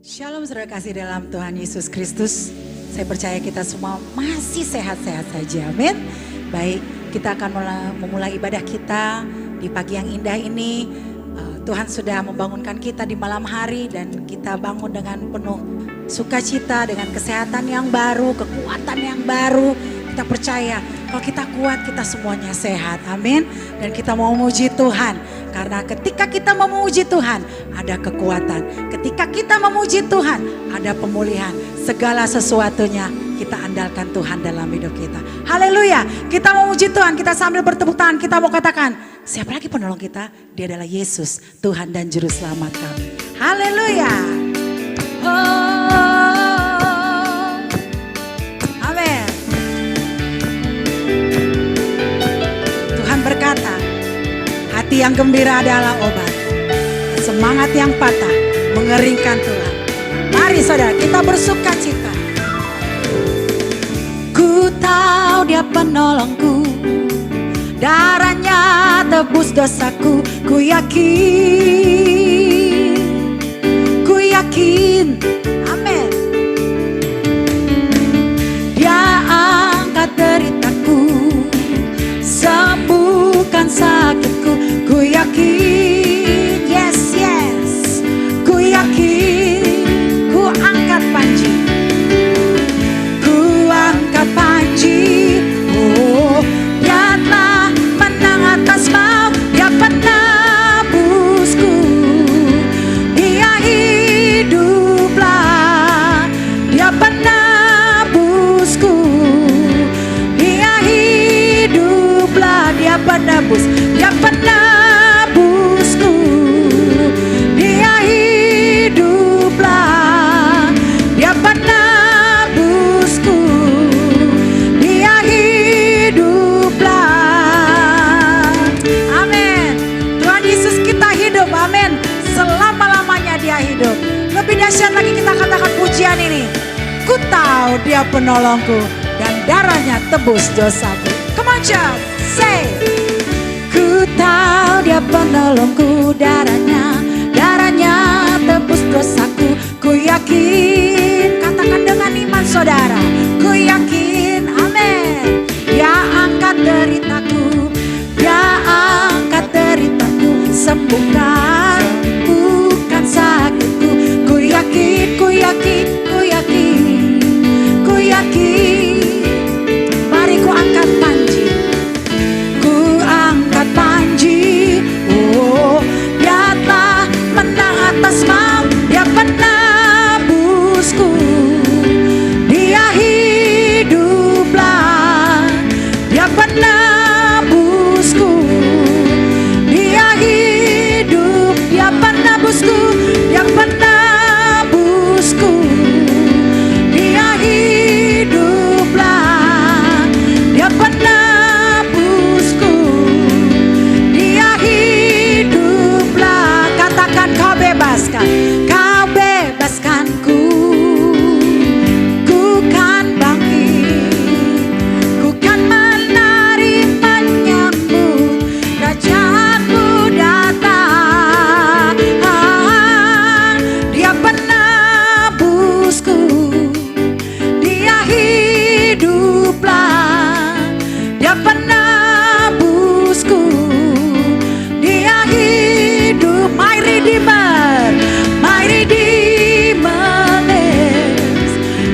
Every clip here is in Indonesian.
Shalom saudara kasih dalam Tuhan Yesus Kristus. Saya percaya kita semua masih sehat-sehat saja. Amin. Baik, kita akan memulai ibadah kita di pagi yang indah ini. Tuhan sudah membangunkan kita di malam hari dan kita bangun dengan penuh sukacita, dengan kesehatan yang baru, kekuatan yang baru. Kita percaya kalau kita kuat, kita semuanya sehat. Amin. Dan kita mau memuji Tuhan. Karena ketika kita memuji Tuhan, ada kekuatan. Ketika kita memuji Tuhan, ada pemulihan. Segala sesuatunya kita andalkan Tuhan dalam hidup kita. Haleluya. Kita memuji Tuhan, kita sambil bertepuk tangan, kita mau katakan, siapa lagi penolong kita? Dia adalah Yesus, Tuhan dan Juru Selamat kami. Haleluya. Amin. Tuhan berkata, hati yang gembira adalah obat. Semangat yang patah mengeringkan tulang. Mari saudara kita bersuka cita. Ku tahu dia penolongku, darahnya tebus dosaku. Ku yakin, amin. Dia angkat deritaku, sembuhkan sakitku. Ku yakin, yes, ku yakin. Ku angkat panji, oh, dia telah menang atas maut. Dia penebusku, dia hiduplah. Dia penebusku, dia hiduplah. Dia penebus, dia penebusku, dia hiduplah. Dia penebusku, dia hiduplah. Amin. Tuhan Yesus kita hidup, amin. Selama-lamanya dia hidup. Lebih dahsyat lagi kita katakan pujian ini. Ku tahu dia penolongku dan darahnya tebus dosaku. Come on church, say. Ku tahu dia penolongku, darahnya tebus dosaku. Ku yakin, katakan dengan iman saudara. Ku yakin, amin. Dia angkat deritaku, dia angkat deritaku. Sembuhkan, bukan sakitku. Ku yakin, ku yakin, ku yakin, ku yakin. Mari ku angkat panji, ku angkat panji. Oh, dia telah menang atas maut. Dia penebusku, dia hiduplah. Dia penebusku, dia hidup. Dia penebusku, dia penebusku, dia hiduplah. Dia penebusku, dia hiduplah. Katakan kau bebaskan, kau bebaskanku. Ku kan bangkit, ku kan menari menyambut Rajaku datang. Dia penebusku, dia hiduplah. Dia penebusku, dia hidup. My Redeemer, my Redeemer lives.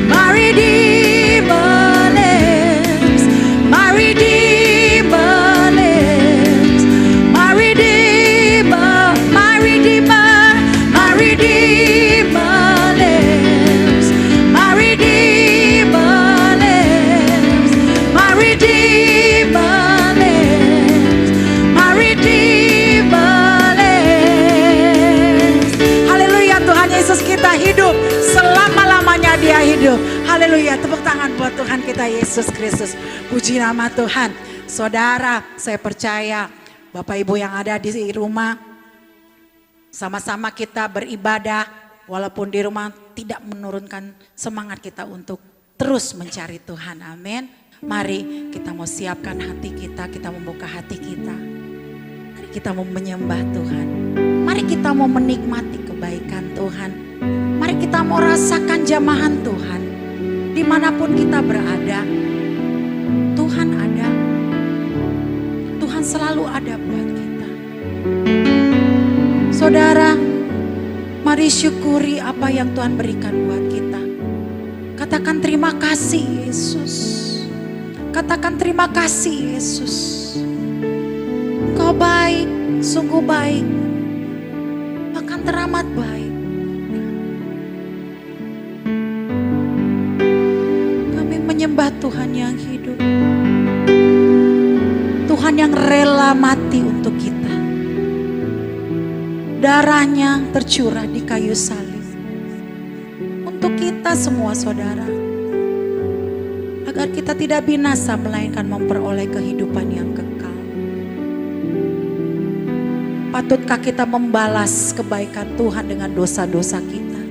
My Redeemer lives. My Redeemer lives. My Redeemer, my Redeemer, my Redeemer lives. My Redeemer lives. My Redeemer lives. My Redeemer lives. Haleluya, Tuhan Yesus kita hidup. Selama-lamanya dia hidup. Haleluya, tepuk tangan buat Tuhan kita Yesus Kristus. Puji nama Tuhan. Saudara, saya percaya Bapak Ibu yang ada di rumah, sama-sama kita beribadah. Walaupun di rumah tidak menurunkan semangat kita untuk terus mencari Tuhan. Amin. Mari kita mau siapkan hati kita membuka hati kita. Mari kita mau menyembah Tuhan. Mari kita mau menikmati kebaikan Tuhan. Mari kita kita mau rasakan jamahan Tuhan, dimanapun kita berada, Tuhan ada. Tuhan selalu ada buat kita. Saudara, mari syukuri apa yang Tuhan berikan buat kita. Katakan terima kasih Yesus. Katakan terima kasih Yesus. Engkau baik, sungguh baik, bahkan teramat baik. Kami menyembah Tuhan yang hidup, Tuhan yang rela mati untuk kita. Darahnya tercurah di kayu salib untuk kita semua saudara, agar kita tidak binasa melainkan memperoleh kehidupan yang kekal. Patutkah kita membalas kebaikan Tuhan dengan dosa-dosa kita?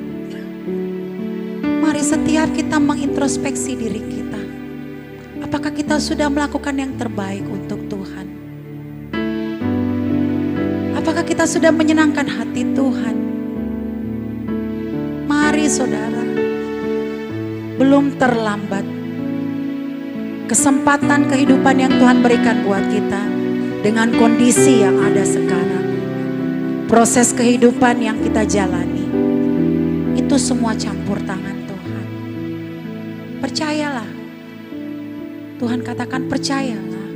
Mari setiap kita mengintrospeksi diri kita. Apakah kita sudah melakukan yang terbaik untuk Tuhan? Apakah kita sudah menyenangkan hati Tuhan? Mari saudara, belum terlambat. Kesempatan kehidupan yang Tuhan berikan buat kita dengan kondisi yang ada sekarang. Proses kehidupan yang kita jalani, itu semua campur tangan Tuhan. Percayalah. Tuhan katakan percayalah.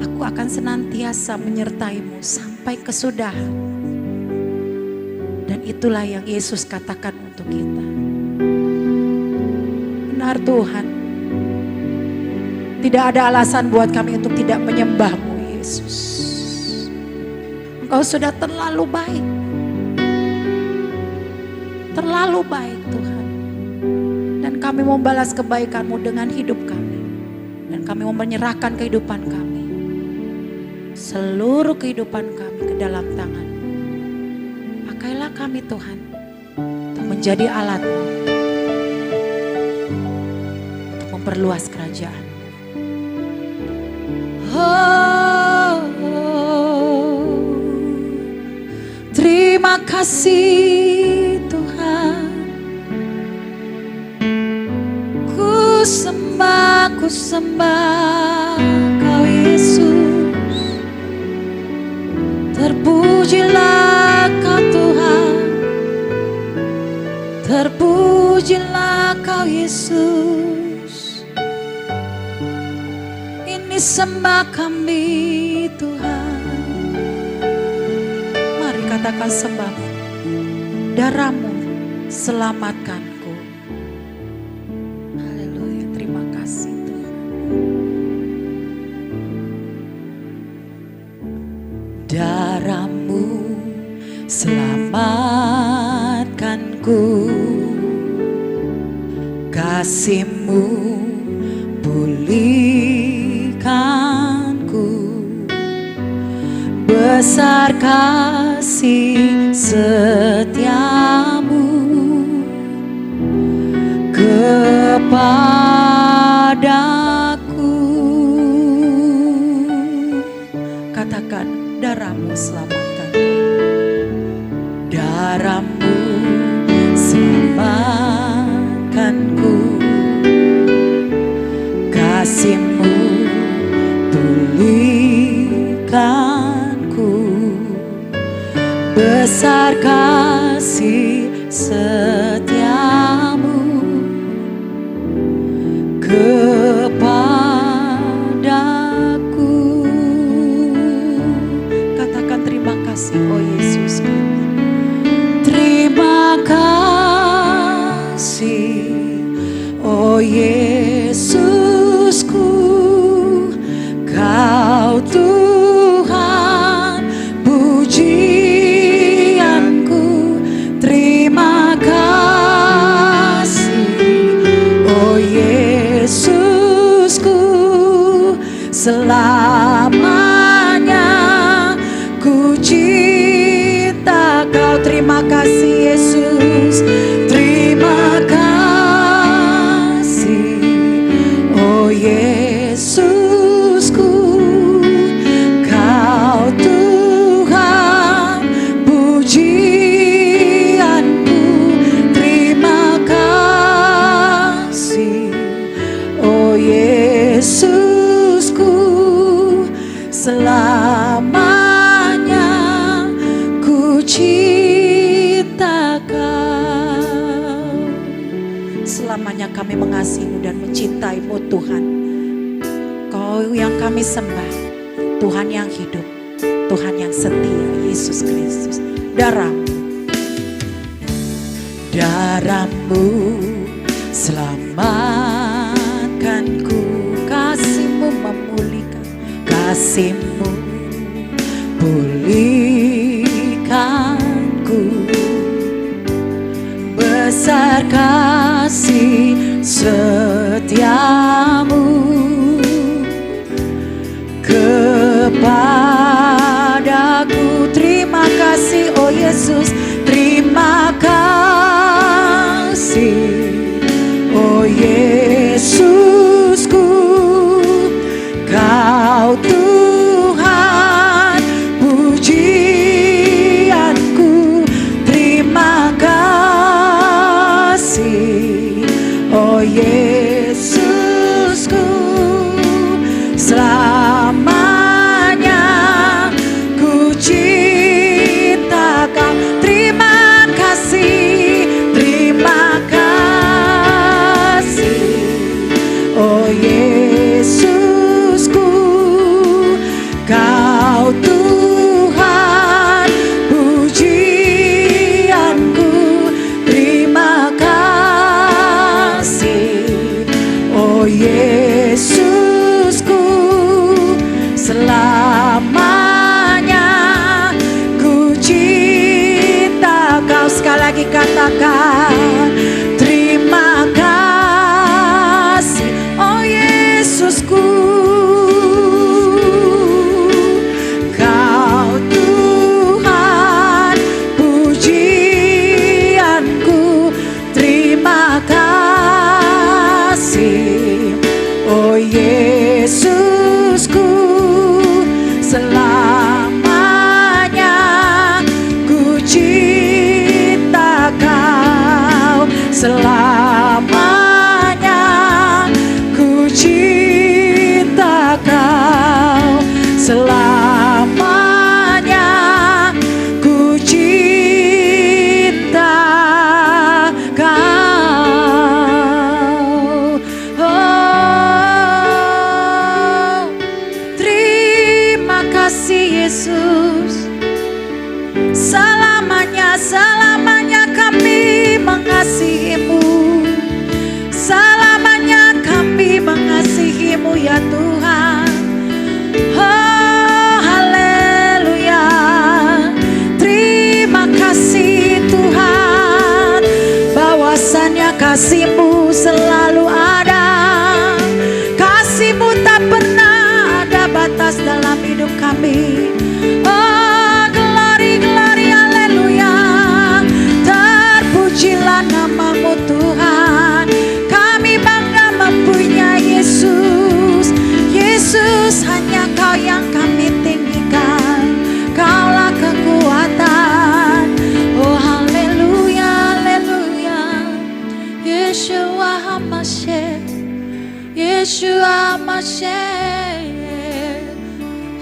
Aku akan senantiasa menyertaimu sampai kesudahan. Dan itulah yang Yesus katakan untuk kita. Benar Tuhan. Tidak ada alasan buat kami untuk tidak menyembah-Mu Yesus. Engkau sudah terlalu baik. Terlalu baik Tuhan. Dan kami mau balas kebaikan-Mu dengan hidup kami. Dan kami mau menyerahkan kehidupan kami. Seluruh kehidupan kami ke dalam tangan-Mu. Pakailah kami Tuhan. Untuk menjadi alat-Mu. Untuk memperluas kerajaan. Terima kasih Tuhan. Ku sembah Kau Yesus. Terpujilah Kau Tuhan. Terpujilah Kau Yesus. Ini sembah kami Tuhan. Katakan sembah-Mu, darah-Mu selamatkanku. Haleluya, terima kasih Tuhan. Darah-Mu selamatkanku, kasih-Mu pulihkanku. Besar kasih setiamu kepadaku. Katakan darah-Mu selamatkanku. Darah-Mu selamatkanku, kasih-Mu pulihkan. Besar kasih setiamu kepadaku. Katakan terima kasih oh Yesus. Terima kasih oh Yesusku. Kau Tuhan pujianku. Terima kasih oh Yesusku. Selamanya ku cinta Kau. Terima kasih Yesus. Terima kasih oh Yesusku. Kau Tuhan pujianku. cinta Kau. Selamanya kami mengasihi-Mu dan mencintai-Mu Tuhan. Kau yang kami sembah, Tuhan yang hidup, Tuhan yang setia, Yesus Kristus. Darah-Mu selamatkanku, kasih-Mu memulihkan, kasih-Mu pulihkanku. Besar kasih setiamu kepadaku. Terima kasih oh Yesus, terima kasih oh Yesusku. Kau Tuhan pujianku, terima kasih oh Yesusku. Selamanya ku cinta Kau. Terima kasih oh Yesusku. Kau Tuhan pujianku, terima kasih oh Yesusku. Selamanya ku cinta Kau. Sekali lagi katakan, terima kasih oh Yesusku. Kau Tuhan pujianku, terima kasih oh Yesusku. Selamanya ku cinta Kau. Selamanya ku cinta Kau. Selamanya ku cinta Kau. Oh, terima kasih Yesus. Selamanya, selamanya kami mengasihi-Mu. Selamanya kami mengasihi-Mu ya Tuhan. Oh haleluya. Terima kasih Tuhan, bahwasannya kasih-Mu selalu ada. Kasih-Mu tak pernah ada batas dalam hidup kami. Oh glory, glory, haleluya. Terpujilah nama-Mu Tuhan. Kami bangga mempunyai Yesus. Yesus, hanya Kau yang kami tinggikan. Kaulah kekuatan. Oh haleluya, haleluya. Yeshua HaMashiach, Yeshua HaMashiach.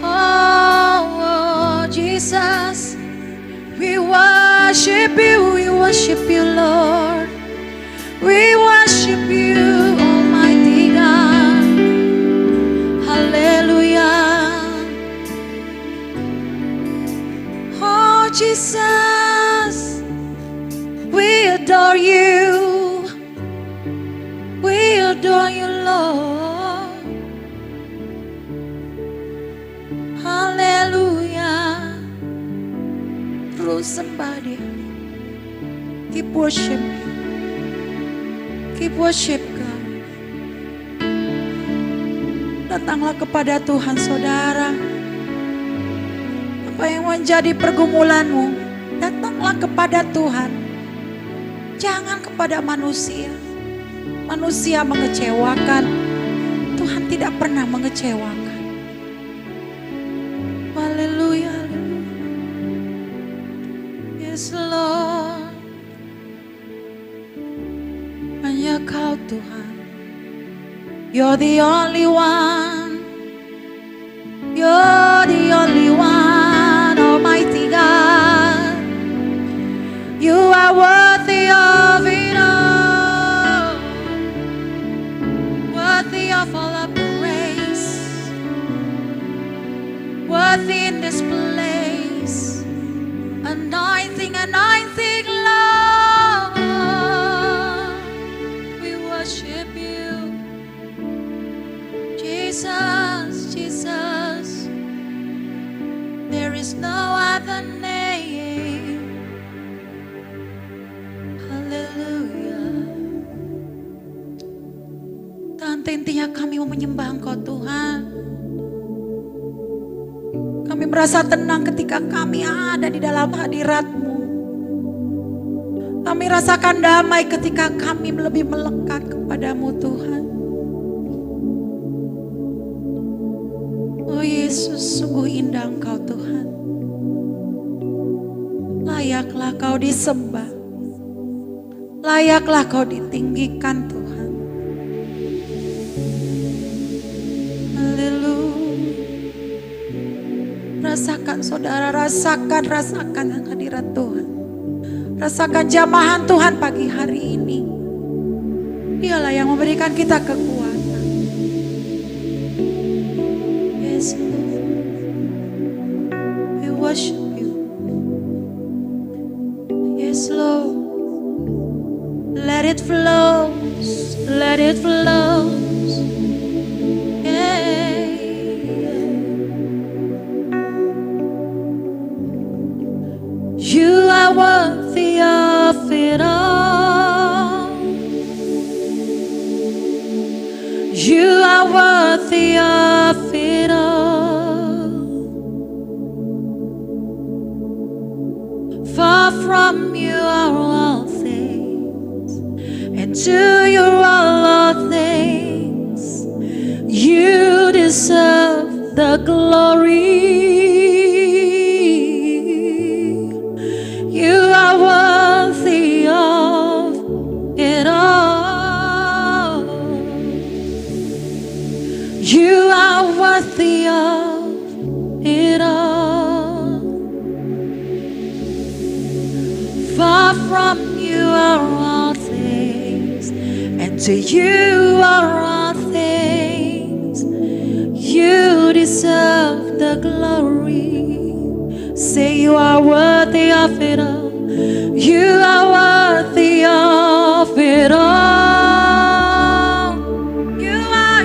Oh Jesus, we worship you Lord. We worship you Almighty God. Hallelujah. Oh Jesus, we adore you. We adore you Lord. Hallelujah. Terus sembah Dia. Keep worship. Keep worship God. Datanglah kepada Tuhan saudara. Apa yang menjadi pergumulanmu, datanglah kepada Tuhan. Jangan kepada manusia. Manusia mengecewakan, Tuhan tidak pernah mengecewakan. Haleluya. Yes Lord. Hanya Kau Tuhan. You're the only one. You're the only one, Almighty God. Tuhan, intinya kami mau menyembah Engkau Tuhan. Kami merasa tenang ketika kami ada di dalam hadirat-Mu. Kami rasakan damai ketika kami lebih melekat kepadamu Tuhan. Oh Yesus, sungguh indah Engkau Tuhan. Layaklah Kau disembah. Layaklah Kau ditinggikan Tuhan. Haleluya. Rasakan saudara, rasakan hadirat Tuhan. Rasakan jamahan Tuhan pagi hari ini. Dialah yang memberikan kita kekuatan. Yes Lord. We worship you. Yes Lord. Let it flow. Let it flow. Yeah. You are worthy of it all. You are worthy of it all. Far from you are all things, and to you are all things. You deserve the glory. You are worthy of it all. You are worthy of it all. Far from you are all things, and to you are all things. You deserve the glory. Say you are worthy of it all. You are worthy of it all. You are,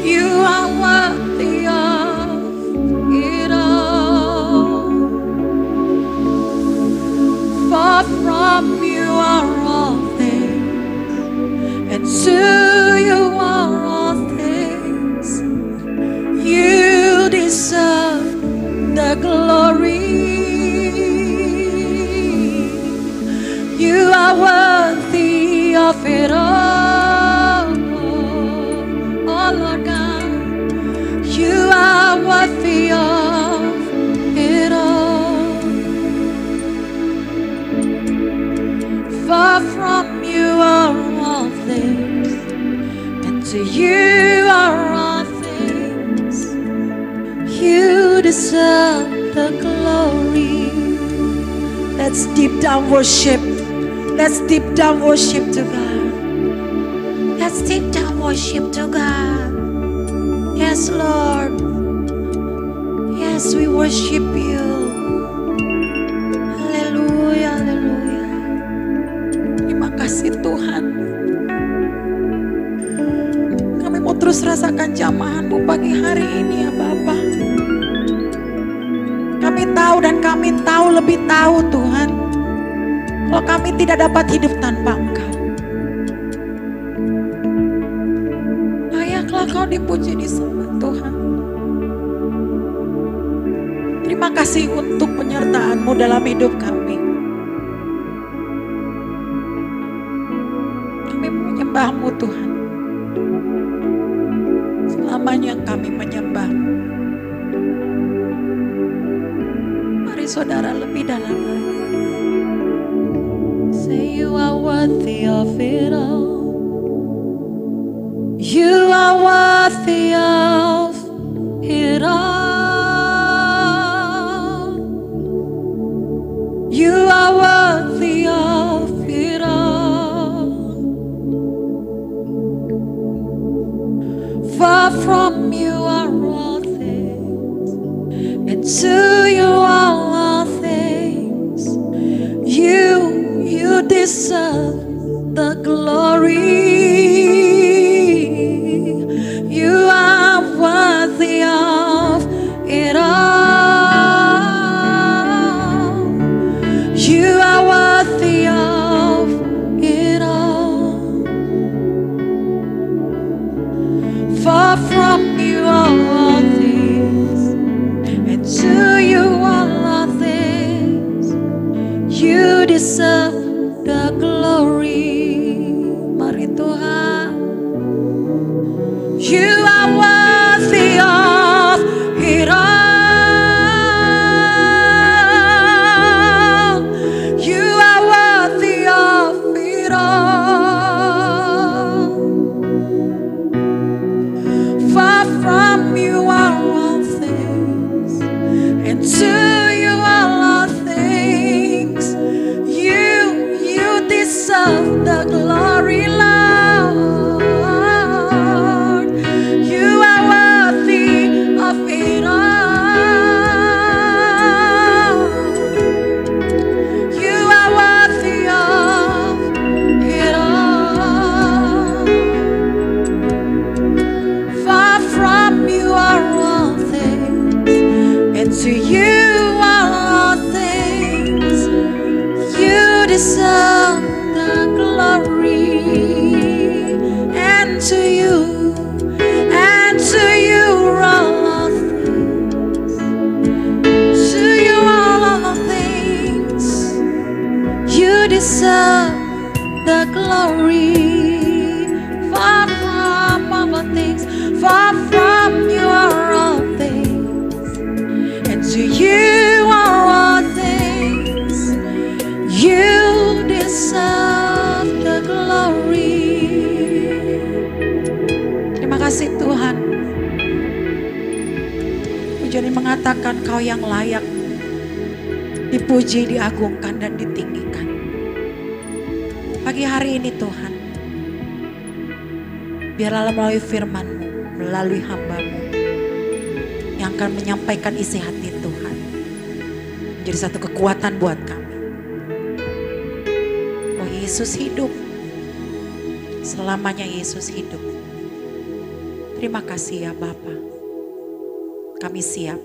you are worthy of it all. Far from you are all things, and to you are all things. You deserve the glory. You are worthy of it all. Oh Lord God, you are worthy of it all. Far from you are all things, and to you are all things. You deserve the glory. Let's deep down worship. Let's deep down worship to God. Let's deep down worship to God. Yes, Lord. Yes, we worship you. Haleluya, haleluya. Terima kasih Tuhan. Kami mau terus rasakan jamahan-Mu pagi hari ini ya Bapa. Kami tahu dan kami tahu lebih tahu Tuhan, kalau kami tidak dapat hidup tanpa Engkau. Layaklah Kau dipuji disembah Tuhan. Terima kasih untuk penyertaan-Mu dalam hidup kami. Kami menyembah-Mu Tuhan. Selamanya kami menyembah-Mu. Mari saudara lebih dalam lagi. Say you are worthy of it all. You are worthy of it all. You are worthy of it all. Far from you are all things, and to you are all things. You deserve the glory. You are worthy of it all. You are worthy of it all. all things, and to you are all things. You deserve the glory. Mari Tuhan, you are worthy of it all. You are worthy of it all. Far from you are all things, and to you are all things. You deserve the glory, Lord. You are worthy of it all. You are worthy of it all. Far from you are all things, and to you are all things. You deserve the glory, and to you are all things. To you are all things. You deserve the glory. Far from all things, far from you are all things, and to you are all things. You deserve the glory. Terima kasih Tuhan. Jadi mengatakan Kau yang layak dipuji, diagungkan, dan ditinggikan. Pagi hari ini Tuhan, biarlah melalui firman-Mu, melalui hamba-Mu yang akan menyampaikan isi hati Tuhan, menjadi satu kekuatan buat kami. Oh Yesus hidup, selamanya Yesus hidup. Terima kasih ya Bapa. Kami siap.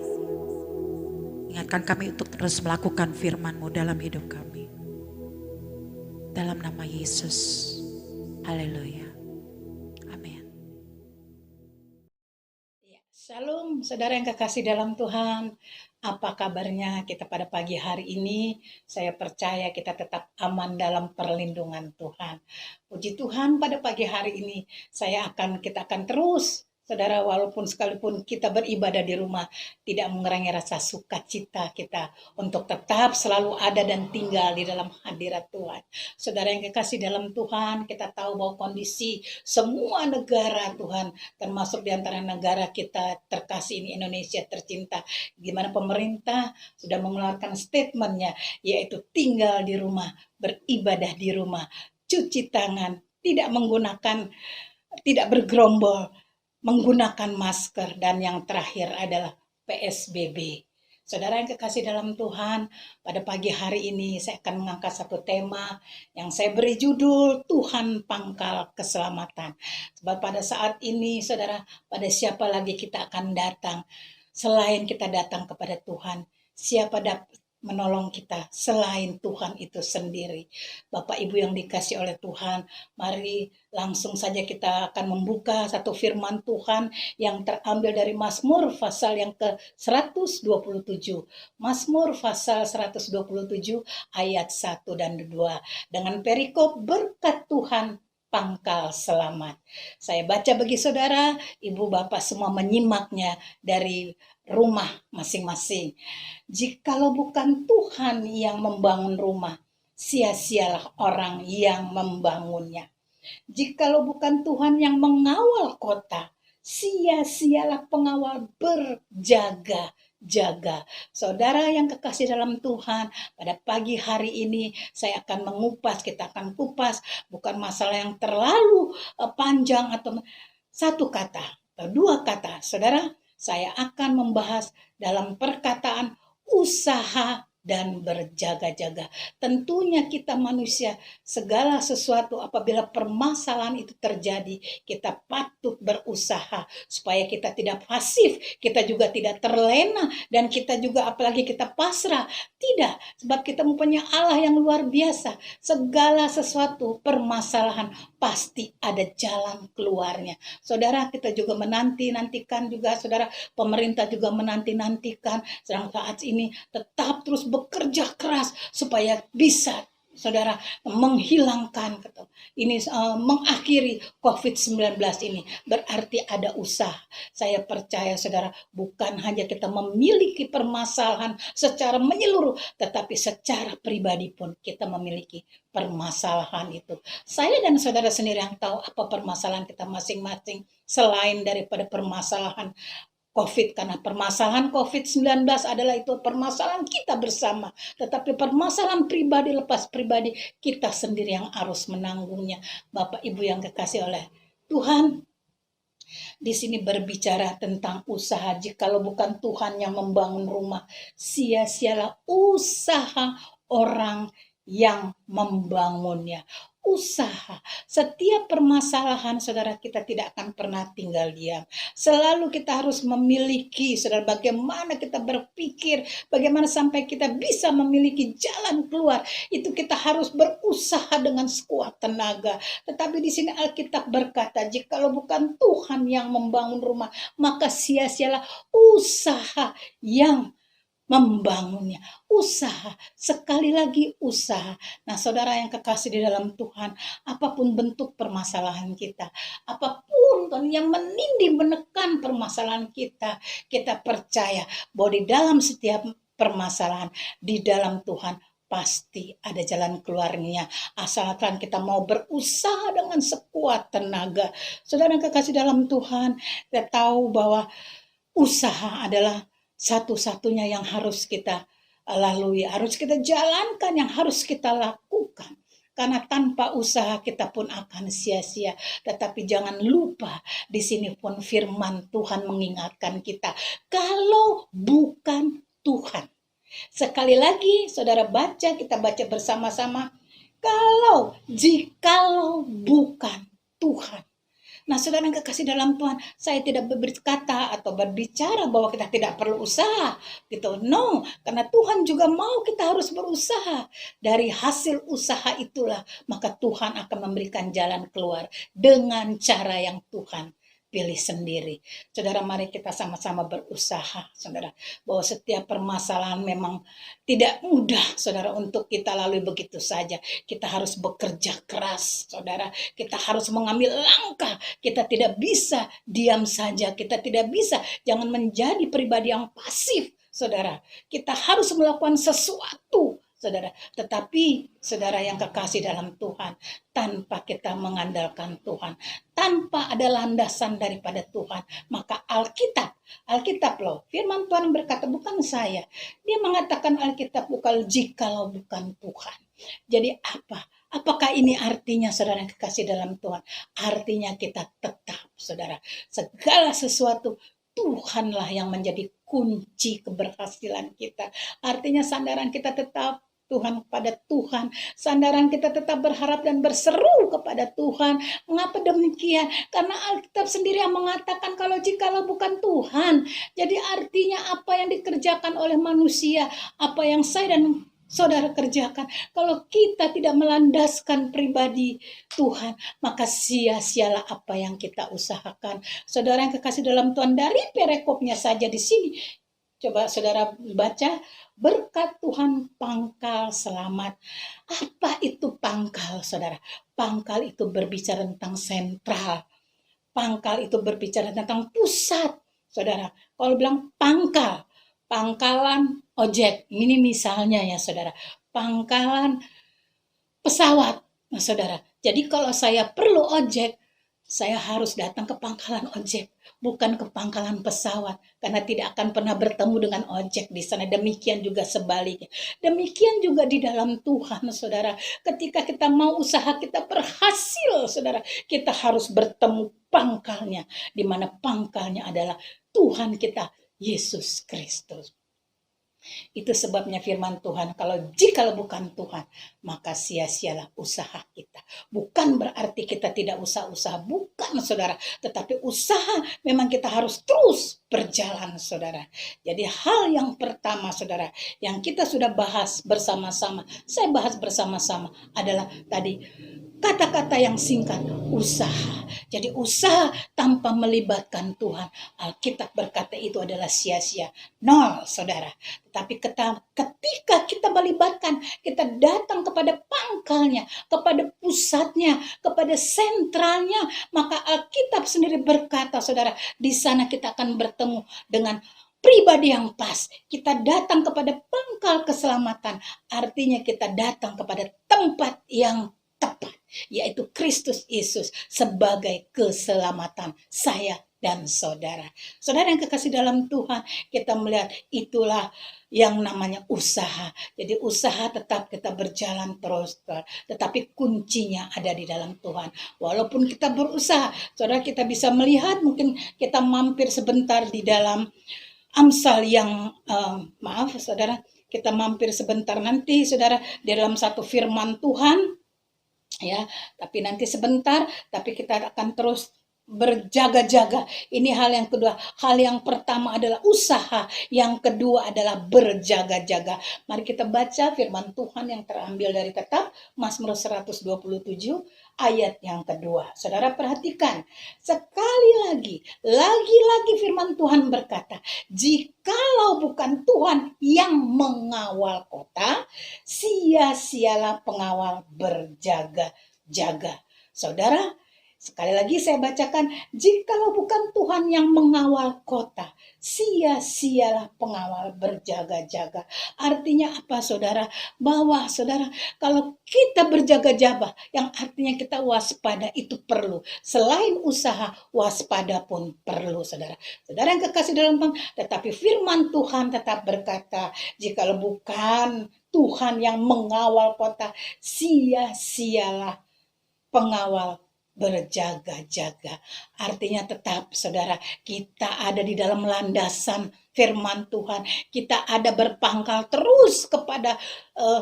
Ingatkan kami untuk terus melakukan firman-Mu dalam hidup kami. Dalam nama Yesus. Haleluya. Amin. Shalom saudara yang kekasih dalam Tuhan. Apa kabarnya kita pada pagi hari ini? Saya percaya kita tetap aman dalam perlindungan Tuhan. Puji Tuhan, pada pagi hari ini kita akan terus, saudara, walaupun sekalipun kita beribadah di rumah, tidak mengurangi rasa sukacita kita untuk tetap selalu ada dan tinggal di dalam hadirat Tuhan. Saudara yang kekasih dalam Tuhan, kita tahu bahwa kondisi semua negara Tuhan, termasuk di antara negara kita terkasih ini, Indonesia tercinta, di mana pemerintah sudah mengeluarkan statementnya, yaitu tinggal di rumah, beribadah di rumah, cuci tangan, tidak bergerombol, menggunakan masker, dan yang terakhir adalah PSBB. Saudara yang kekasih dalam Tuhan, pada pagi hari ini saya akan mengangkat satu tema yang saya beri judul Tuhan Pangkal Keselamatan. Sebab pada saat ini, saudara, pada siapa lagi kita akan datang selain kita datang kepada Tuhan? Siapa dapat menolong kita selain Tuhan itu sendiri? Bapak Ibu yang dikasih oleh Tuhan, mari langsung saja kita akan membuka satu firman Tuhan yang terambil dari Mazmur pasal yang ke-127. Mazmur pasal 127 ayat 1 dan 2 dengan perikop berkat Tuhan pangkal selamat. Saya baca bagi saudara, ibu bapak semua menyimaknya dari rumah masing-masing. Jikalau bukan Tuhan yang membangun rumah, sia-sialah orang yang membangunnya. Jikalau bukan Tuhan yang mengawal kota, sia-sialah pengawal berjaga-jaga. Saudara yang kekasih dalam Tuhan, pada pagi hari ini kita akan kupas bukan masalah yang terlalu panjang atau satu kata atau dua kata. Saudara, saya akan membahas dalam perkataan usaha dan berjaga-jaga. Tentunya kita manusia, segala sesuatu apabila permasalahan itu terjadi, kita patut berusaha supaya kita tidak pasif, kita juga tidak terlena, dan kita juga apalagi kita pasrah. Tidak, sebab kita mempunyai Allah yang luar biasa. Segala sesuatu permasalahan pasti ada jalan keluarnya. Saudara, kita juga menanti-nantikan juga, saudara, pemerintah juga menanti-nantikan, sedang saat ini tetap terus bekerja keras supaya bisa, saudara, menghilangkan ini, mengakhiri COVID-19 ini. Berarti ada usaha. Saya percaya, saudara, bukan hanya kita memiliki permasalahan secara menyeluruh, tetapi secara pribadi pun kita memiliki permasalahan itu. Saya dan saudara sendiri yang tahu apa permasalahan kita masing-masing, selain daripada permasalahan COVID, karena permasalahan COVID-19 adalah itu permasalahan kita bersama, tetapi permasalahan pribadi lepas pribadi kita sendiri yang harus menanggungnya. Bapak Ibu yang kekasih oleh Tuhan, di sini berbicara tentang usaha. Jikalau bukan Tuhan yang membangun rumah, sia-sialah usaha orang yang membangunnya. Usaha. Setiap permasalahan, saudara, kita tidak akan pernah tinggal diam. Selalu kita harus memiliki, saudara, bagaimana kita berpikir, bagaimana sampai kita bisa memiliki jalan keluar. Itu kita harus berusaha dengan sekuat tenaga. Tetapi di sini Alkitab berkata, jikalau bukan Tuhan yang membangun rumah, maka sia-sialah usaha yang membangunnya. Usaha, sekali lagi usaha. Nah, saudara yang kekasih di dalam Tuhan, apapun bentuk permasalahan kita, apapun yang menindih menekan permasalahan kita, kita percaya bahwa di dalam setiap permasalahan, di dalam Tuhan pasti ada jalan keluarnya, asalkan kita mau berusaha dengan sekuat tenaga. Saudara yang kekasih dalam Tuhan, kita tahu bahwa usaha adalah satu-satunya yang harus kita lalui, harus kita jalankan, yang harus kita lakukan. Karena tanpa usaha kita pun akan sia-sia. Tetapi jangan lupa, di sini pun firman Tuhan mengingatkan kita, kalau bukan Tuhan. Sekali lagi, saudara baca, kita baca bersama-sama, jikalau bukan Tuhan. Nah, saudara yang kekasih dalam Tuhan, saya tidak berkata atau berbicara bahwa kita tidak perlu usaha, gitu. No, karena Tuhan juga mau kita harus berusaha. Dari hasil usaha itulah, maka Tuhan akan memberikan jalan keluar dengan cara yang Tuhan pilih sendiri. Saudara, mari kita sama-sama berusaha, saudara, bahwa setiap permasalahan memang tidak mudah, saudara, untuk kita lalui begitu saja. Kita harus bekerja keras, saudara. Kita harus mengambil langkah. Kita tidak bisa diam saja. Kita tidak bisa, jangan menjadi pribadi yang pasif, saudara. Kita harus melakukan sesuatu, saudara. Tetapi saudara yang kekasih dalam Tuhan, tanpa kita mengandalkan Tuhan, tanpa ada landasan daripada Tuhan, maka Alkitab loh, firman Tuhan berkata, bukan saya. Dia mengatakan Alkitab, bukan jikalau bukan Tuhan. Jadi apa? Apakah ini artinya, saudara yang kekasih dalam Tuhan? Artinya kita tetap, saudara, segala sesuatu Tuhanlah yang menjadi kunci keberhasilan kita. Artinya sandaran kita tetap Tuhan, kepada Tuhan. Sandaran kita tetap berharap dan berseru kepada Tuhan. Mengapa demikian? Karena Alkitab sendiri yang mengatakan jikalau bukan Tuhan. Jadi artinya apa yang dikerjakan oleh manusia, apa yang saya dan saudara kerjakan, kalau kita tidak melandaskan pribadi Tuhan, maka sia-sialah apa yang kita usahakan. Saudara yang kekasih dalam Tuhan, dari perikopnya saja di sini, coba saudara baca, berkat Tuhan pangkal selamat. Apa itu pangkal, saudara? Pangkal itu berbicara tentang sentral. Pangkal itu berbicara tentang pusat, saudara. Kalau bilang pangkal, pangkalan ojek, ini misalnya ya, saudara. Pangkalan pesawat, nah, saudara. Jadi kalau saya perlu ojek, saya harus datang ke pangkalan ojek, bukan ke pangkalan pesawat, karena tidak akan pernah bertemu dengan ojek di sana. Demikian juga sebaliknya. Demikian juga di dalam Tuhan, saudara. Ketika kita mau usaha kita berhasil, saudara, kita harus bertemu pangkalnya, di mana pangkalnya adalah Tuhan kita, Yesus Kristus. Itu sebabnya firman Tuhan, jikalau bukan Tuhan, maka sia-sialah usaha kita. Bukan berarti kita tidak usaha-usaha, bukan, saudara. Tetapi usaha memang kita harus terus berjalan, saudara. Jadi hal yang pertama, saudara, yang kita sudah bahas bersama-sama, saya bahas bersama-sama adalah tadi kata-kata yang singkat, usaha. Jadi usaha tanpa melibatkan Tuhan, Alkitab berkata itu adalah sia-sia. Nol, saudara. Tetapi ketika kita melibatkan, kita datang kepada pangkalnya, kepada pusatnya, kepada sentralnya, maka Alkitab sendiri berkata, saudara, di sana kita akan bertemu dengan pribadi yang pas. Kita datang kepada pangkal keselamatan. Artinya kita datang kepada tempat yang tepat, yaitu Kristus Yesus sebagai keselamatan saya dan saudara. Saudara yang kekasih dalam Tuhan, kita melihat itulah yang namanya usaha. Jadi usaha tetap kita berjalan terus, tetapi kuncinya ada di dalam Tuhan. Walaupun kita berusaha, saudara, kita bisa melihat, mungkin kita mampir sebentar di dalam Amsal yang maaf saudara, kita mampir sebentar nanti saudara di dalam satu firman Tuhan ya, tapi nanti sebentar, tapi kita akan terus berjaga-jaga. Ini hal yang kedua. Hal yang pertama adalah usaha, yang kedua adalah berjaga-jaga. Mari kita baca firman Tuhan yang terambil dari tetap Mazmur 127 ayat yang kedua. Saudara perhatikan, sekali lagi firman Tuhan berkata, jikalau bukan Tuhan yang mengawal kota, sia-sialah pengawal berjaga-jaga. Saudara, sekali lagi saya bacakan, jikalau bukan Tuhan yang mengawal kota, sia-sialah pengawal berjaga-jaga. Artinya apa saudara? Bahwa saudara, kalau kita berjaga-jaga, yang artinya kita waspada, itu perlu. Selain usaha, waspada pun perlu saudara. Saudara yang kekasih dalam Tuhan, tetapi firman Tuhan tetap berkata, jikalau bukan Tuhan yang mengawal kota, sia-sialah pengawal berjaga-jaga. Artinya tetap saudara, kita ada di dalam landasan firman Tuhan. Kita ada berpangkal terus kepada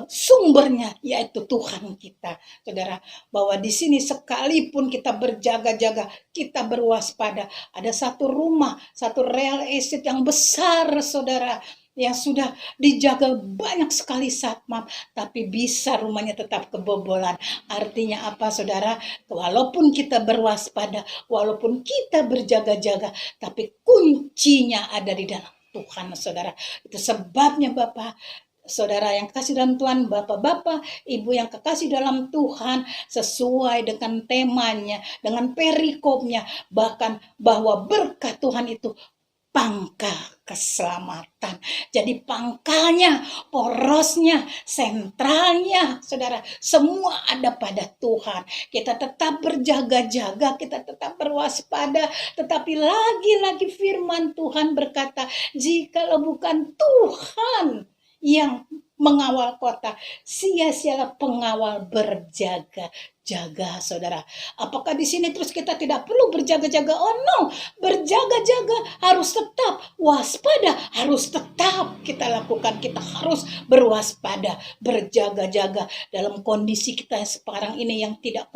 sumbernya, yaitu Tuhan kita. Saudara, bahwa di sini sekalipun kita berjaga-jaga, kita berwaspada. Ada satu rumah, satu real estate yang besar saudara, yang sudah dijaga banyak sekali satpam, tapi bisa rumahnya tetap kebobolan. Artinya apa saudara? Walaupun kita berwaspada, walaupun kita berjaga-jaga, tapi kuncinya ada di dalam Tuhan saudara. Itu sebabnya Bapak, saudara yang kasih dalam Tuhan, bapak-bapak, ibu yang kekasih dalam Tuhan, sesuai dengan temanya, dengan perikopnya, bahkan bahwa berkat Tuhan itu pangkal keselamatan. Jadi pangkalnya, porosnya, sentralnya, saudara, semua ada pada Tuhan. Kita tetap berjaga-jaga, kita tetap berwaspada, tetapi lagi-lagi firman Tuhan berkata, jikalau bukan Tuhan yang mengawal kota, sia-sialah pengawal berjaga-jaga, saudara. Apakah di sini terus kita tidak perlu berjaga-jaga? Oh no, berjaga-jaga harus tetap, waspada harus tetap kita lakukan. Kita harus berwaspada, berjaga-jaga dalam kondisi kita yang sekarang ini yang tidak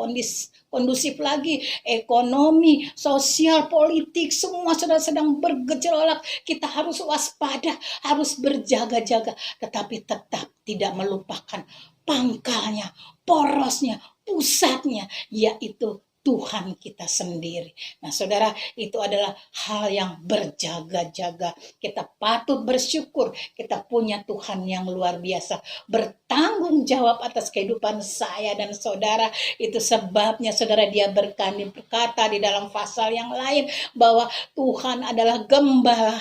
kondusif lagi. Ekonomi, sosial, politik, semua sedang bergejolak. Kita harus waspada, harus berjaga-jaga, tetapi tetap tidak melupakan pangkalnya, porosnya, pusatnya, yaitu Tuhan kita sendiri. Nah saudara, itu adalah hal yang berjaga-jaga. Kita patut bersyukur kita punya Tuhan yang luar biasa, bertanggung jawab atas kehidupan saya dan saudara. Itu sebabnya saudara, dia berkata di dalam pasal yang lain bahwa Tuhan adalah gembala,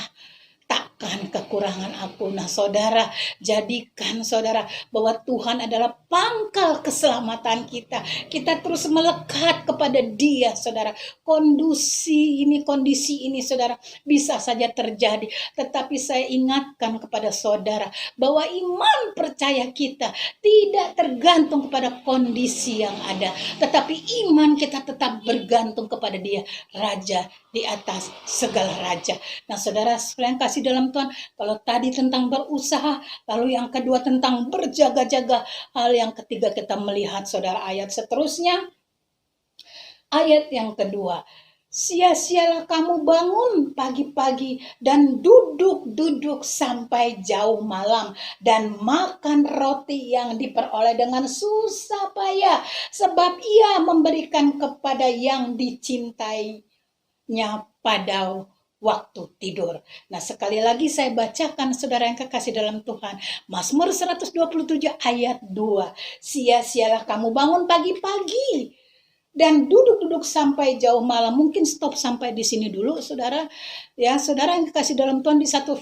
takkan kekurangan aku. Nah saudara, jadikan saudara bahwa Tuhan adalah pangkal keselamatan kita. Kita terus melekat kepada Dia saudara. Kondisi ini saudara bisa saja terjadi, tetapi saya ingatkan kepada saudara bahwa iman percaya kita tidak tergantung kepada kondisi yang ada, tetapi iman kita tetap bergantung kepada Dia, Raja di atas segala raja. Nah saudara yang kasih dalam Tuhan, kalau tadi tentang berusaha, lalu yang kedua tentang berjaga-jaga, hal yang ketiga kita melihat saudara ayat seterusnya, ayat yang kedua, Sia-sialah kamu bangun pagi-pagi dan duduk-duduk sampai jauh malam dan makan roti yang diperoleh dengan susah payah, sebab ia memberikan kepada yang dicintainya pada waktu tidur. Nah, sekali lagi saya bacakan saudara yang kekasih dalam Tuhan. Mazmur 127 ayat 2. Sia-sialah kamu bangun pagi-pagi dan duduk-duduk sampai jauh malam. Mungkin stop sampai di sini dulu, saudara. Ya, saudara yang kekasih dalam Tuhan, di satu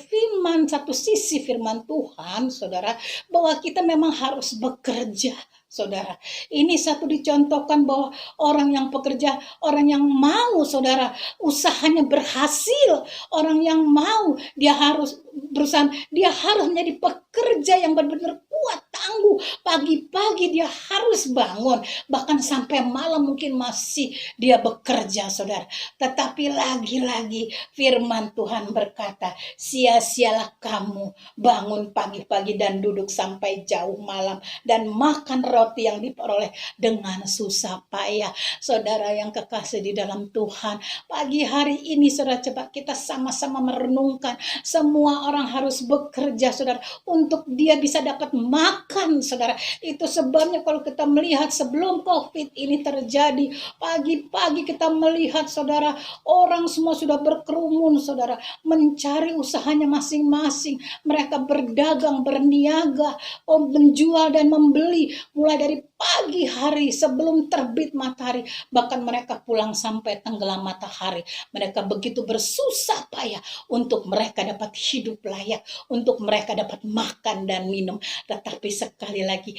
sisi firman Tuhan, saudara, bahwa kita memang harus bekerja, saudara. Ini satu dicontohkan bahwa orang yang pekerja, orang yang mau, saudara, usahanya berhasil, orang yang mau, dia harus berusaha, dia harus menjadi pekerja yang benar-benar kuat, tangguh. Pagi-pagi dia harus bangun, bahkan sampai malam mungkin masih dia bekerja, saudara. Tetapi lagi-lagi firman Tuhan berkata, sia-sialah kamu bangun pagi-pagi dan duduk sampai jauh malam dan makan roti yang diperoleh dengan susah payah. Saudara yang kekasih di dalam Tuhan, pagi hari ini saudara, coba kita sama-sama merenungkan, semua orang harus bekerja, saudara, untuk dia bisa dapat makan, saudara. Itu sebabnya kalau kita melihat sebelum COVID ini terjadi, pagi-pagi kita melihat, saudara, orang semua sudah berkerumun, saudara, mencari usahanya masing-masing. Mereka berdagang, berniaga, menjual dan membeli, mulai dari pagi hari sebelum terbit matahari, bahkan mereka pulang sampai tenggelam matahari. Mereka begitu bersusah payah untuk mereka dapat hidup layak, untuk mereka dapat makan dan minum. Tetapi sekali lagi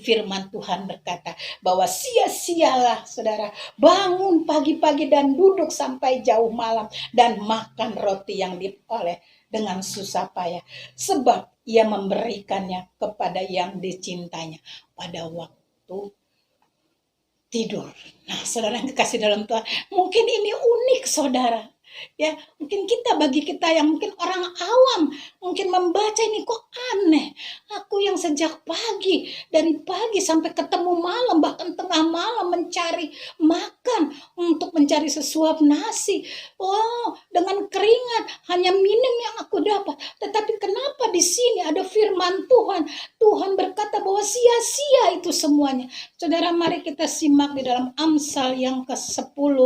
firman Tuhan berkata bahwa sia-sialah saudara bangun pagi-pagi dan duduk sampai jauh malam dan makan roti yang diperoleh dengan susah payah, sebab ia memberikannya kepada yang dicintainya pada waktu tidur. Nah, saudara yang dikasih dalam Tuhan, mungkin ini unik, saudara. Ya, mungkin bagi kita yang mungkin orang awam, mungkin membaca ini kok aneh. Aku yang sejak pagi, dari pagi sampai ketemu malam, bahkan tengah malam mencari makan, untuk mencari sesuap nasi. Oh, dengan keringat, hanya minum yang aku dapat. Tetapi kenapa di sini ada firman Tuhan? Tuhan berkata bahwa sia-sia itu semuanya. Saudara, mari kita simak di dalam Amsal yang ke-10,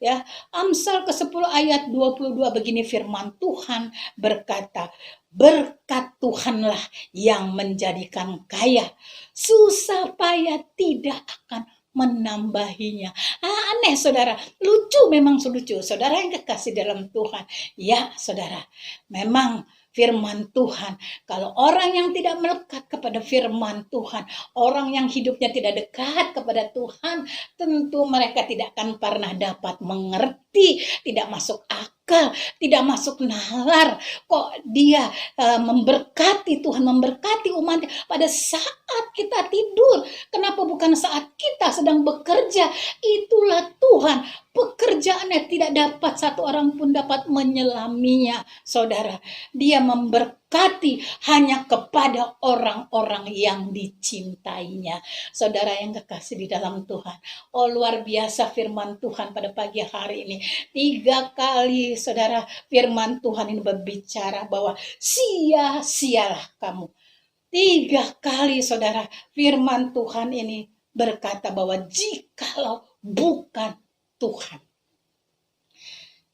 ya. Amsal ke-10 ayat 22, begini firman Tuhan berkata, berkat Tuhanlah yang menjadikan kaya, susah payah tidak akan menambahinya. Aneh, saudara, lucu, memang lucu, saudara yang kekasih dalam Tuhan. Ya, saudara, memang firman Tuhan, kalau orang yang tidak melekat kepada firman Tuhan, orang yang hidupnya tidak dekat kepada Tuhan, tentu mereka tidak akan pernah dapat mengerti, tidak masuk akal, tidak masuk nalar. Kok dia memberkati, Tuhan memberkati umatnya pada saat kita tidur? Kenapa bukan saat kita sedang bekerja? Itulah Tuhan, pekerjaannya tidak dapat satu orang pun dapat menyelaminya, saudara. Dia memberkati hanya kepada orang-orang yang dicintainya. Saudara yang kekasih di dalam Tuhan, oh luar biasa firman Tuhan pada pagi hari ini. 3 kali, saudara, firman Tuhan ini berbicara bahwa sia-sialah kamu. 3 kali, saudara, firman Tuhan ini berkata bahwa jikalau bukan Tuhan.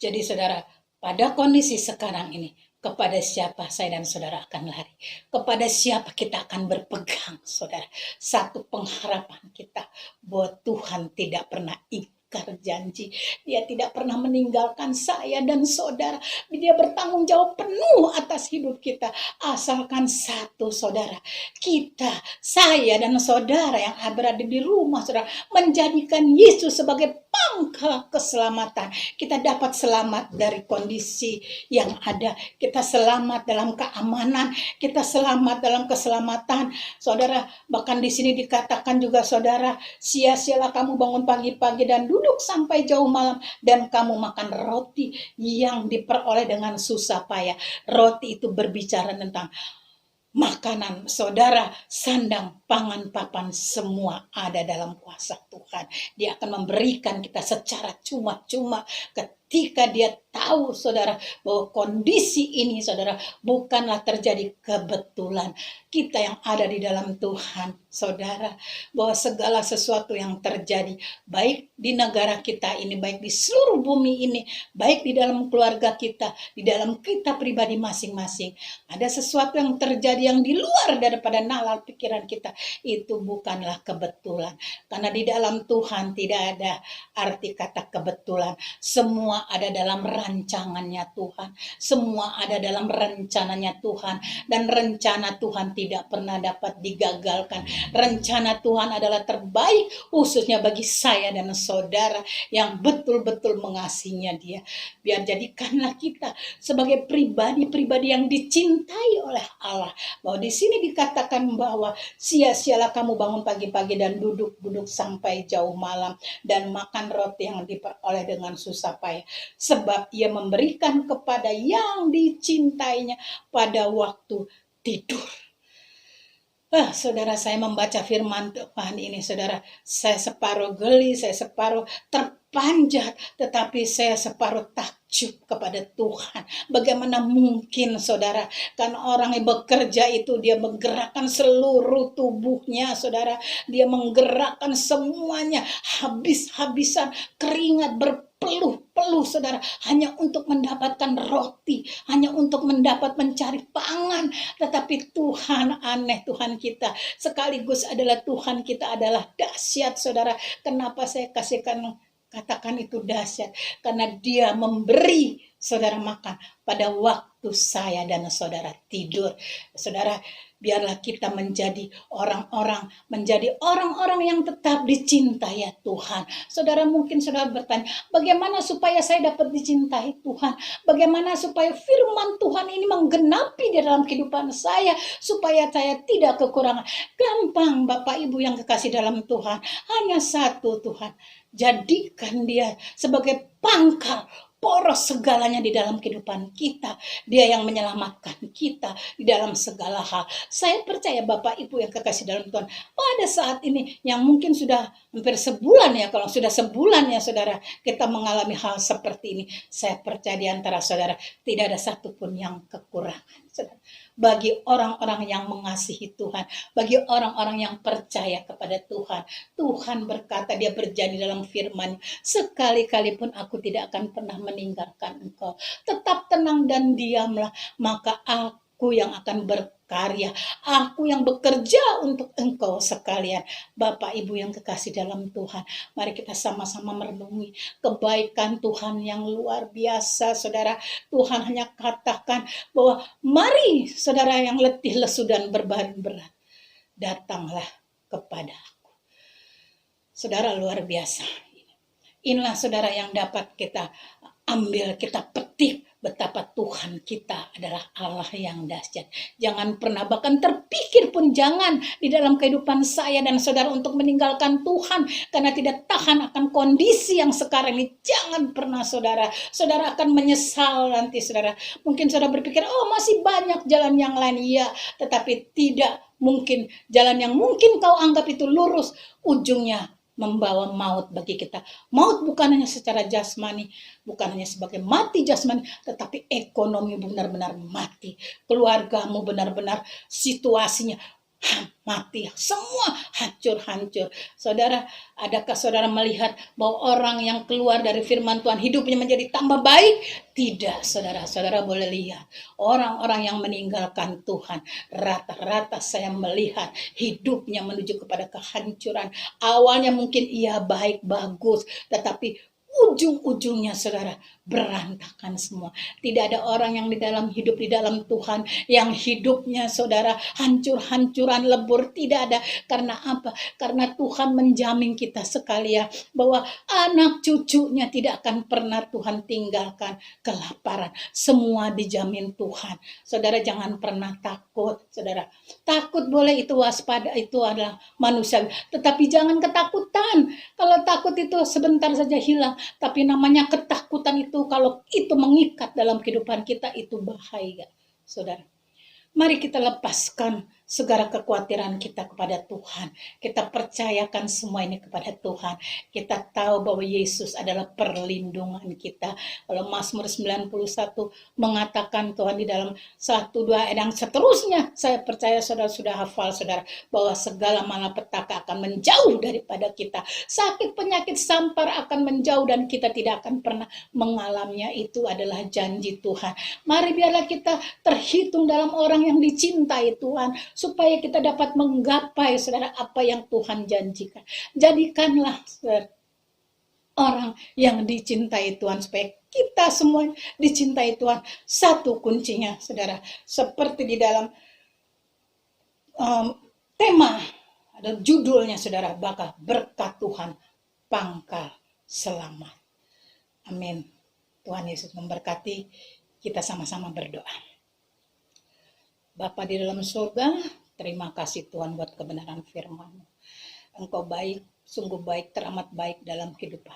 Jadi saudara, pada kondisi sekarang ini, kepada siapa saya dan saudara akan lari? Kepada siapa kita akan berpegang, saudara? Satu pengharapan kita bahwa Tuhan tidak pernah ingkar janji. Dia tidak pernah meninggalkan saya dan saudara. Dia bertanggung jawab penuh atas hidup kita. Asalkan satu, saudara, kita, saya dan saudara yang berada di rumah, saudara, menjadikan Yesus sebagai pangkal keselamatan. Kita dapat selamat dari kondisi yang ada. Kita selamat dalam keamanan. Kita selamat dalam keselamatan. Saudara, bahkan di sini dikatakan juga, saudara, sia-sialah kamu bangun pagi-pagi dan duduk sampai jauh malam dan kamu makan roti yang diperoleh dengan susah payah. Roti itu berbicara tentang makanan saudara, sandang, pangan, papan, semua ada dalam kuasa Tuhan. Dia akan memberikan kita secara cuma-cuma ketika dia tahu saudara bahwa kondisi ini saudara bukanlah terjadi kebetulan. Kita yang ada di dalam Tuhan saudara, bahwa segala sesuatu yang terjadi baik di negara kita ini, baik di seluruh bumi ini, baik di dalam keluarga kita, di dalam kita pribadi masing-masing, ada sesuatu yang terjadi yang di luar daripada nalar pikiran kita, itu bukanlah kebetulan. Karena di dalam Tuhan tidak ada arti kata kebetulan. Semua ada dalam rancangannya Tuhan. Semua ada dalam rencananya Tuhan. Dan rencana Tuhan tidak pernah dapat digagalkan. Rencana Tuhan adalah terbaik, khususnya bagi saya dan saudara yang betul-betul mengasihinya Dia. Biar jadikanlah kita sebagai pribadi-pribadi yang dicintai oleh Allah. Bahwa di sini dikatakan bahwa sia-sialah kamu bangun pagi-pagi dan duduk-duduk sampai jauh malam dan makan roti yang diperoleh dengan susah payah, sebab Ia memberikan kepada yang dicintainya pada waktu tidur. Saudara, saya membaca firman Tuhan ini, saudara, saya separuh geli, saya separuh terpanjat, tetapi saya separuh takjub kepada Tuhan. Bagaimana mungkin saudara, kan orang yang bekerja itu dia menggerakkan seluruh tubuhnya saudara, dia menggerakkan semuanya, habis-habisan keringat berpeluh-peluh saudara, hanya untuk mendapatkan roti, hanya untuk mendapat mencari pangan. Tetapi Tuhan aneh, Tuhan kita sekaligus adalah Tuhan kita adalah dahsyat saudara. Kenapa saya katakan itu dahsyat? Karena Dia memberi saudara makan pada waktu saya dan saudara tidur. Saudara, biarlah kita menjadi orang-orang yang tetap dicintai ya Tuhan. Saudara, mungkin saudara bertanya, bagaimana supaya saya dapat dicintai Tuhan? Bagaimana supaya firman Tuhan ini menggenapi di dalam kehidupan saya, supaya saya tidak kekurangan? Gampang Bapak Ibu yang kekasih dalam Tuhan. Hanya satu Tuhan, jadikan Dia sebagai pangkal poros segalanya di dalam kehidupan kita. Dia yang menyelamatkan kita di dalam segala hal. Saya percaya Bapak Ibu yang kekasih dalam Tuhan, pada saat ini yang mungkin sudah hampir sebulan ya, kalau sudah sebulan ya saudara, kita mengalami hal seperti ini. Saya percaya di antara saudara tidak ada satupun yang kekurangan. Saudara, bagi orang-orang yang mengasihi Tuhan, bagi orang-orang yang percaya kepada Tuhan, Tuhan berkata, Dia berjanji dalam firman, sekali-kali pun aku tidak akan pernah meninggalkan engkau. Tetap tenang dan diamlah, maka aku yang akan berkarya, aku yang bekerja untuk engkau sekalian. Bapak Ibu yang kekasih dalam Tuhan, mari kita sama-sama merenungi kebaikan Tuhan yang luar biasa saudara. Tuhan hanya katakan bahwa mari saudara yang letih, lesu dan berbahan berat, datanglah kepada aku. Saudara, luar biasa. Inilah saudara yang dapat kita ambil, kita petik betapa Tuhan kita adalah Allah yang dahsyat. Jangan pernah, bahkan terpikir pun jangan di dalam kehidupan saya dan saudara untuk meninggalkan Tuhan karena tidak tahan akan kondisi yang sekarang ini. Jangan pernah saudara. Saudara akan menyesal nanti saudara. Mungkin saudara berpikir, oh masih banyak jalan yang lain. Iya, tetapi tidak mungkin jalan yang mungkin kau anggap itu lurus, ujungnya membawa maut bagi kita. Maut bukan hanya secara jasmani, bukan hanya sebagai mati jasmani, tetapi ekonomi benar-benar mati. Keluargamu benar-benar situasinya mati, semua hancur-hancur. Saudara, adakah saudara melihat bahwa orang yang keluar dari firman Tuhan hidupnya menjadi tambah baik? Tidak, saudara. Saudara boleh lihat orang-orang yang meninggalkan Tuhan, rata-rata saya melihat hidupnya menuju kepada kehancuran. Awalnya mungkin ia baik, bagus, tetapi ujung-ujungnya saudara berantakan semua. Tidak ada orang yang hidup di dalam Tuhan yang hidupnya saudara hancur-hancuran lebur. Tidak ada. Karena apa? Karena Tuhan menjamin kita sekalian bahwa anak cucunya tidak akan pernah Tuhan tinggalkan kelaparan. Semua dijamin Tuhan. Saudara, jangan pernah takut. Saudara, takut boleh, itu waspada, itu adalah manusia, tetapi jangan ketakutan. Kalau takut itu sebentar saja hilang. Tapi namanya ketakutan itu, kalau itu mengikat dalam kehidupan kita, itu bahaya, saudara. Mari kita lepaskan segala kekhawatiran kita kepada Tuhan. Kita percayakan semua ini kepada Tuhan. Kita tahu bahwa Yesus adalah perlindungan kita. Kalau Mazmur 91 mengatakan Tuhan di dalam 1-2 ayat yang seterusnya, saya percaya saudara sudah hafal saudara, bahwa segala malapetaka akan menjauh daripada kita. Sakit penyakit sampar akan menjauh dan kita tidak akan pernah mengalaminya. Itu adalah janji Tuhan. Mari biarlah kita terhitung dalam orang yang dicintai Tuhan, supaya kita dapat menggapai saudara apa yang Tuhan janjikan. Jadikanlah saudara, orang yang dicintai Tuhan, supaya kita semua dicintai Tuhan. Satu kuncinya saudara, seperti di dalam tema ada judulnya saudara, bakal berkat Tuhan pangkal selamat. Amin. Tuhan Yesus memberkati. Kita sama-sama berdoa. Bapa di dalam surga, terima kasih Tuhan buat kebenaran firman-Mu. Engkau baik, sungguh baik, teramat baik dalam kehidupan.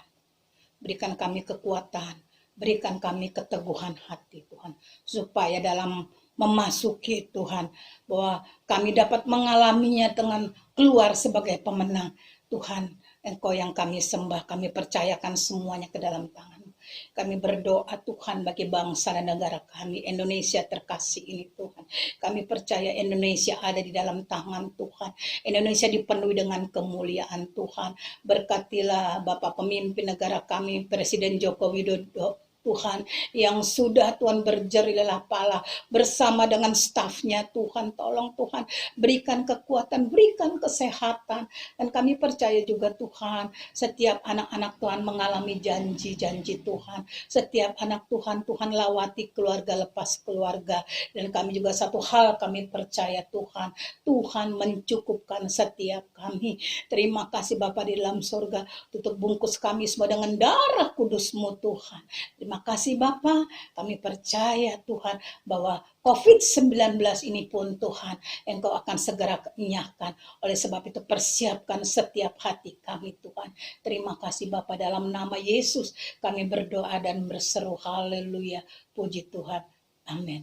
Berikan kami kekuatan, berikan kami keteguhan hati Tuhan, supaya dalam memasuki Tuhan, bahwa kami dapat mengalaminya dengan keluar sebagai pemenang. Tuhan, Engkau yang kami sembah, kami percayakan semuanya ke dalam tangan. Kami berdoa Tuhan bagi bangsa dan negara kami, Indonesia terkasih ini Tuhan. Kami percaya Indonesia ada di dalam tangan Tuhan. Indonesia dipenuhi dengan kemuliaan Tuhan. Berkatilah Bapak pemimpin negara kami, Presiden Joko Widodo, Tuhan, yang sudah Tuhan berjeri lelah pala bersama dengan stafnya Tuhan. Tolong Tuhan, berikan kekuatan, berikan kesehatan. Dan kami percaya juga Tuhan, setiap anak-anak Tuhan mengalami janji-janji Tuhan. Setiap anak Tuhan, Tuhan lawati keluarga lepas keluarga. Dan kami juga satu hal kami percaya Tuhan, Tuhan mencukupkan setiap kami. Terima kasih Bapa di dalam surga, tutup bungkus kami semua dengan darah kudus-Mu Tuhan. Terima kasih Bapa, kami percaya Tuhan bahwa COVID-19 ini pun Tuhan, Engkau akan segera kenyahkan. Oleh sebab itu persiapkan setiap hati kami Tuhan. Terima kasih Bapa, dalam nama Yesus kami berdoa dan berseru haleluya. Puji Tuhan. Amin.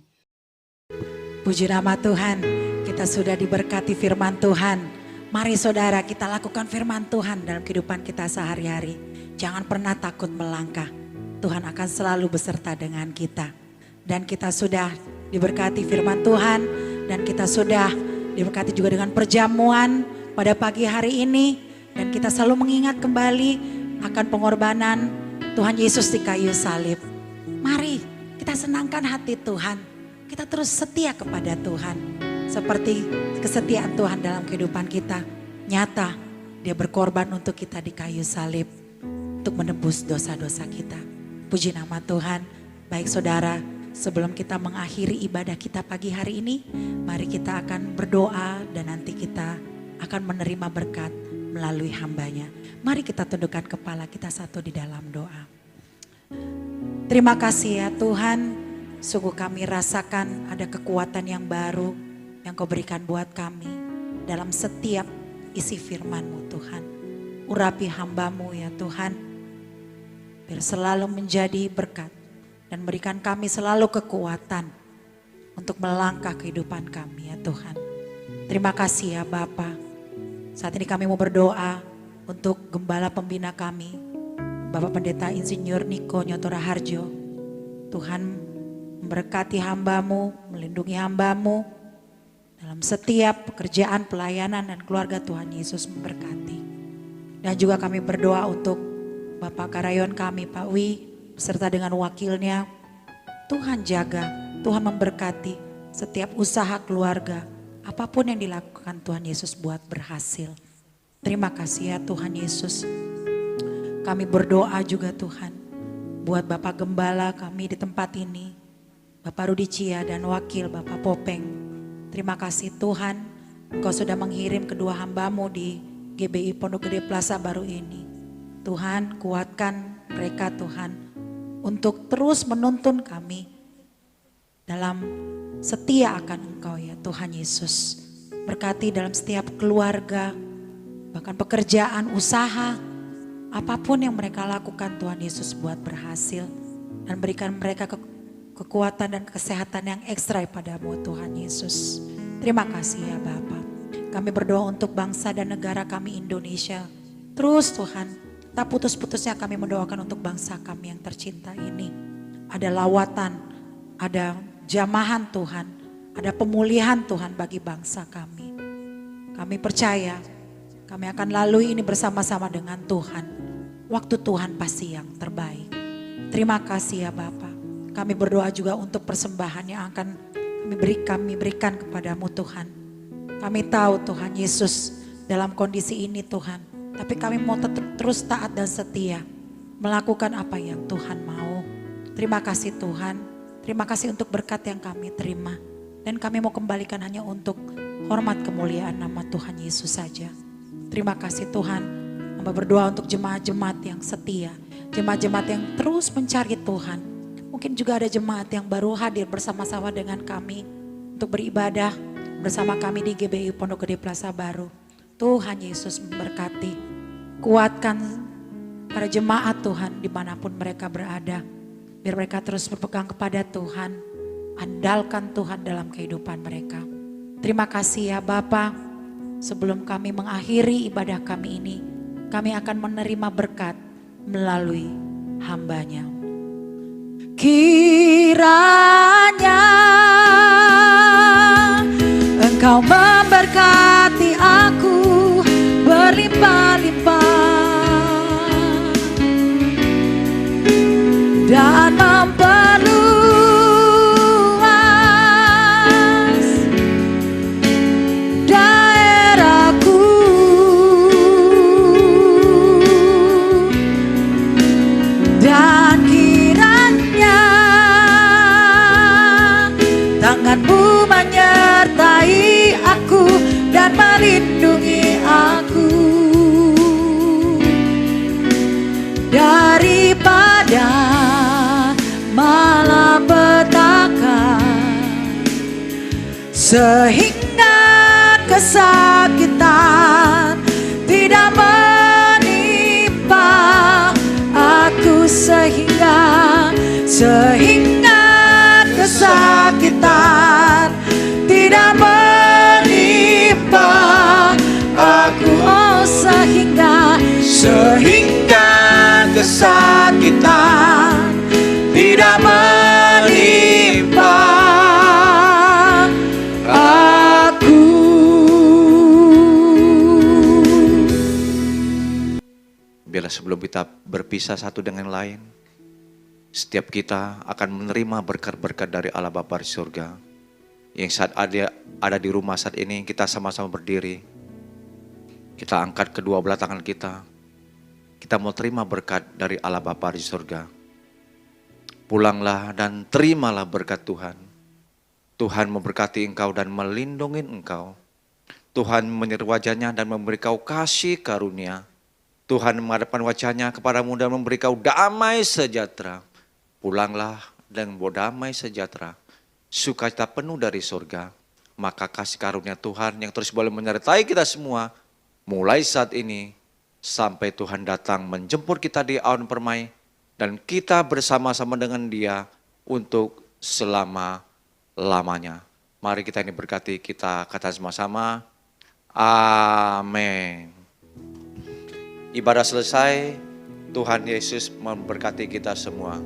Puji nama Tuhan, kita sudah diberkati firman Tuhan. Mari saudara, kita lakukan firman Tuhan dalam kehidupan kita sehari-hari. Jangan pernah takut melangkah. Tuhan akan selalu beserta dengan kita. Dan kita sudah diberkati firman Tuhan. Dan kita sudah diberkati juga dengan perjamuan pada pagi hari ini. Dan kita selalu mengingat kembali akan pengorbanan Tuhan Yesus di kayu salib. Mari kita senangkan hati Tuhan. Kita terus setia kepada Tuhan. Seperti kesetiaan Tuhan dalam kehidupan kita. Nyata Dia berkorban untuk kita di kayu salib. Untuk menebus dosa-dosa kita. Puji nama Tuhan. Baik saudara, sebelum kita mengakhiri ibadah kita pagi hari ini, mari kita akan berdoa dan nanti kita akan menerima berkat melalui hambanya. Mari kita tundukkan kepala kita satu di dalam doa. Terima kasih ya Tuhan, sungguh kami rasakan ada kekuatan yang baru yang Kau berikan buat kami dalam setiap isi firman-Mu Tuhan. Urapi hamba-Mu ya Tuhan, biar selalu menjadi berkat dan berikan kami selalu kekuatan untuk melangkah kehidupan kami ya Tuhan. Terima kasih ya Bapa. Saat ini kami mau berdoa untuk gembala pembina kami, Bapak Pendeta Insinyur Niko Nyotora Harjo. Tuhan memberkati hamba-Mu, melindungi hamba-Mu dalam setiap pekerjaan, pelayanan dan keluarga. Tuhan Yesus memberkati. Dan juga kami berdoa untuk Bapak Karayon kami, Pak Wi, beserta dengan wakilnya. Tuhan jaga, Tuhan memberkati setiap usaha keluarga. Apapun yang dilakukan Tuhan Yesus buat berhasil. Terima kasih ya Tuhan Yesus. Kami berdoa juga Tuhan, buat Bapak Gembala kami di tempat ini. Bapak Rudi Cia dan wakil Bapak Popeng. Terima kasih Tuhan, Engkau sudah mengirim kedua hamba-Mu di GBI Pondok Gede Plaza baru ini. Tuhan kuatkan mereka Tuhan untuk terus menuntun kami dalam setia akan Engkau ya Tuhan Yesus. Berkati dalam setiap keluarga, bahkan pekerjaan, usaha, apapun yang mereka lakukan Tuhan Yesus buat berhasil. Dan berikan mereka kekuatan dan kesehatan yang ekstra padamu Tuhan Yesus. Terima kasih ya Bapa. Kami berdoa untuk bangsa dan negara kami Indonesia. Terus Tuhan, tak putus-putusnya kami mendoakan untuk bangsa kami yang tercinta ini. Ada lawatan, ada jamahan Tuhan, ada pemulihan Tuhan bagi bangsa kami. Kami percaya kami akan lalui ini bersama-sama dengan Tuhan. Waktu Tuhan pasti yang terbaik. Terima kasih ya Bapa. Kami berdoa juga untuk persembahan yang akan kami berikan kepadamu Tuhan. Kami tahu Tuhan Yesus dalam kondisi ini Tuhan. Tapi kami mau terus taat dan setia melakukan apa yang Tuhan mau. Terima kasih Tuhan. Terima kasih untuk berkat yang kami terima. Dan kami mau kembalikan hanya untuk hormat kemuliaan nama Tuhan Yesus saja. Terima kasih Tuhan. Hamba berdoa untuk jemaat-jemaat yang setia. Jemaat-jemaat yang terus mencari Tuhan. Mungkin juga ada jemaat yang baru hadir bersama-sama dengan kami. Untuk beribadah bersama kami di GBI Pondok Gede Plaza Baru. Tuhan Yesus memberkati. Kuatkan para jemaat Tuhan dimanapun mereka berada. Biar mereka terus berpegang kepada Tuhan. Andalkan Tuhan dalam kehidupan mereka. Terima kasih ya Bapa. Sebelum kami mengakhiri ibadah kami ini, kami akan menerima berkat melalui hamba-Nya. Kiranya Engkau memberkati aku berlimpah-limpah dan memperluas daerahku, dan kiranya tangan-Mu menyertai aku dan melindungi aku daripada malapetaka, sehingga kesakitan tidak menimpa aku, sehingga kesakitan tidak menimpa aku, oh sehingga kesakitan tidak menimpa aku. Biarlah sebelum kita berpisah satu dengan lain, setiap kita akan menerima berkat-berkat dari Allah Bapa di surga. Yang saat ada di rumah saat ini, kita sama-sama berdiri. Kita angkat kedua belah tangan kita. Kita mau terima berkat dari Allah Bapa di surga. Pulanglah dan terimalah berkat Tuhan. Tuhan memberkati engkau dan melindungi engkau. Tuhan menyeru wajahnya dan memberi kau kasih karunia. Tuhan menghadapkan wajahnya kepadamu dan memberi kau damai sejahtera. Pulanglah dengan bawa damai sejahtera. Sukacita penuh dari surga. Maka kasih karunia Tuhan yang terus boleh menyertai kita semua. Mulai saat ini sampai Tuhan datang menjemput kita di awan permai. Dan kita bersama-sama dengan Dia untuk selama-lamanya. Mari kita ini berkati, kita kata sama-sama. Amin. Ibadah selesai, Tuhan Yesus memberkati kita semua.